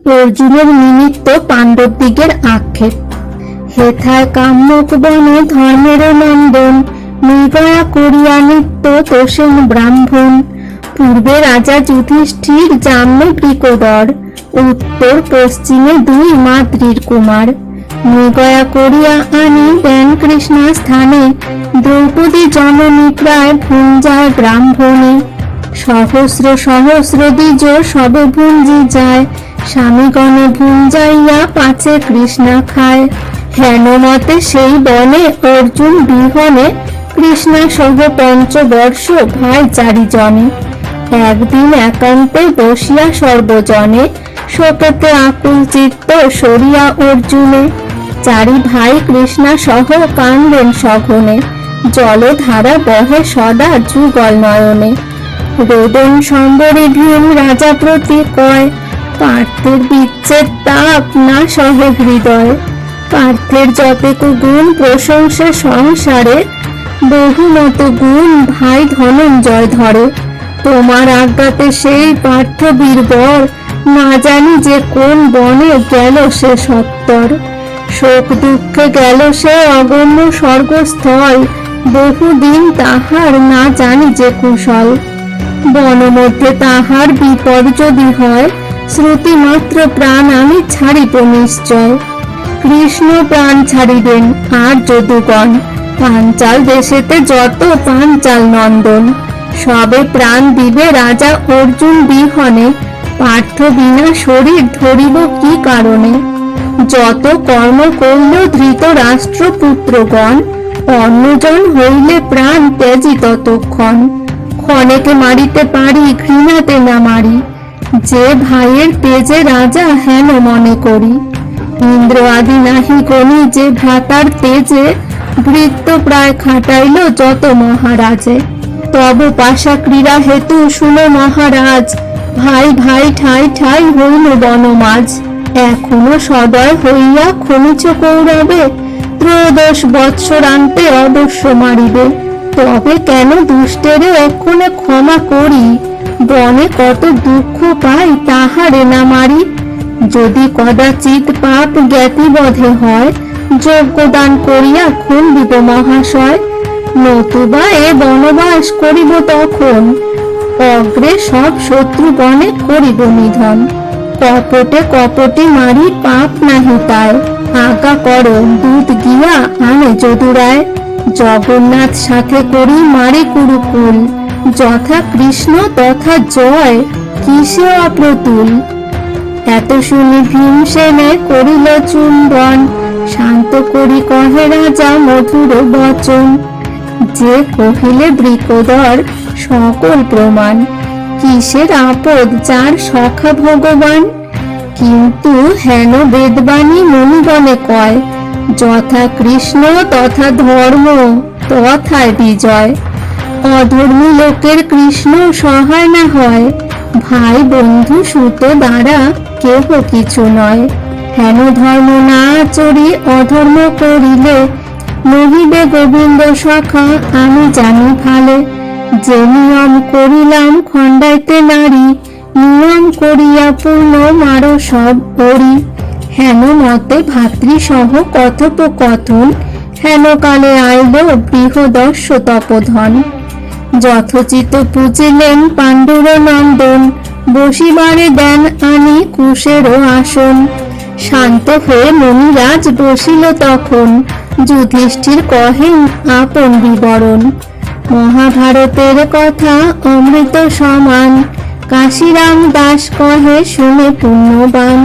অর্জুনের নিমিত্ত পাণ্ডব দিগের আক্ষেপ। হেথায় কাম্যক বনে ধর্মের নন্দন, মৃগয়া করিয়া নিত্য তোষেন ব্রাহ্মণ। পূর্বে রাজা যুধিষ্ঠির জাম্য বৃকোদর, উত্তর পশ্চিমে দুই মাতৃর কুমার। মৃগয়া করিয়া আনি দেন কৃষ্ণা স্থানে, দ্রৌপদী জননী প্রায় ভুঞ্জায় ব্রাহ্মণে। সহস্র সহস্র দ্বিজ সবে ভুঞ্জি যায়, স্বামীগণে ভুঞ্জাইয়া পাছে কৃষ্ণা খায়। হেন মতে সেই বনে অর্জুন বিহনে, কৃষ্ণা সহ পঞ্চবর্ষ ভাই চারিজনে। একদিন একান্তে বসিয়া সর্বজনে, শোকেতে আকুল চিত্ত সরিয়া অর্জুনে। চারি ভাই কৃষ্ণা সহ কান্দেন সঘনে, জলধারা বহে সদা যুগল নয়নে। রোদন সম্বরে ভীম রাজা প্রতি কয়, পার্থের বিচ্ছেদ তাপ না সহে হৃদয়। পার্থের যতেক গুণ প্রশংসা সংসারে, বহুমত গুণ ভাই ধনঞ্জয় ধরে। তোমার আজ্ঞাতে সেই পার্থ বীরবর, না জানি যে কোন বনে গেল সে সত্তর। শোক দুঃখে গেল সে অগম্য স্বর্গস্থল, বহুদিন তাহার না জানি যে কুশল। বনমধ্যে তাহার বিপদ যদি হয়, শ্রুতি মাত্র প্রাণ আমি ছাড়িব নিশ্চয়। কৃষ্ণ প্রাণ ছাড়িবেন আর যদুগণ, পাঞ্চাল দেশেতে যত পাঞ্চাল নন্দন। সবে প্রাণ দিবে রাজা অর্জুন বিহনে, পার্থ বিনা শরীর ধরিব কি কারণে। যত কর্ম করল ধৃত রাষ্ট্রপুত্রগণ, অন্যজন হইলে প্রাণ ত্যাজি ততক্ষণ। ক্ষণেকে মারিতে পারি ঘৃণাতে না মারি, যে ভাইয়ের তেজে রাজা হেন মনে করি। ইন্দ্র আদি নাহি গণি যে ভ্রাতার তেজে, বৃত্ত প্রায় খাটাইল যত মহারাজে। তব পাশা ক্রীড়া হেতু শুনো মহারাজ, ভাই ভাই ঠাই ঠাই হইল বনমাজ। এখনো সদয় হইয়া খনিচ কৌরবে, ত্রয়োদশ বৎসরান্তে অবশ্য মারিবে। তবে কেন দুষ্টেরে এক্ষণে ক্ষমা করি, বনে কত দুঃখ পাই তাহারে না মারি। যদি কদাচিৎ পাপ জ্ঞাতিবধে হয়, যজ্ঞদান করিয়া খুন দিব মহাশয়। নতুবা এ বনবাস করিব তখন, অগ্রে সব শত্রু বনে করিব নিধন। কপটে কপটে মারি পাপ নাহি তাই, আজ্ঞা করো দূত গিয়া আনে যদুরায়। জগন্নাথ সাথে করি মারি কুরুকুল, যথা কৃষ্ণ তথা জয় কিসে অপ্রতুল। এত শুনি ভীমসেনে করিল চুম্বন, শান্ত করি কহে রাজা মধুর বচন। যে কহিলে বৃকোদর সকল প্রমাণ, কিসের আপদ যার সখা ভগবান। কিন্তু হেন বেদবাণী মুনিগণে কয়, যথা কৃষ্ণ তথা ধর্ম তথায় বিজয়। অধর্মী লোকের কৃষ্ণ সহায় না হয়, ভাই বন্ধু সুত দ্বারা কেহ কিছু নয়। হেন ধর্ম না আচরি অধর্ম করিলে, নহিবে গোবিন্দ সখা আমি জানি ভালে। যে নিয়ম করিলাম খণ্ডাইতে নারী, নিয়ম করিয়া পূর্ণ মারো সব ওরি। হেন মতে ভাতৃসহ কথোপকথন, হেন কালে আইল বৃহদস্য তপোধন। যথোচিত পুজিলেন পাণ্ডুর নন্দন, বসিবারে দেন আনি কুশেরও আসন। শান্ত হয়ে মুনিরাজ বসিল তখন, যুধিষ্ঠির কহেন আপন বিবরণ। মহাভারতের কথা অমৃত সমান, কাশীরাম দাস কহে শুনে পুণ্যবান।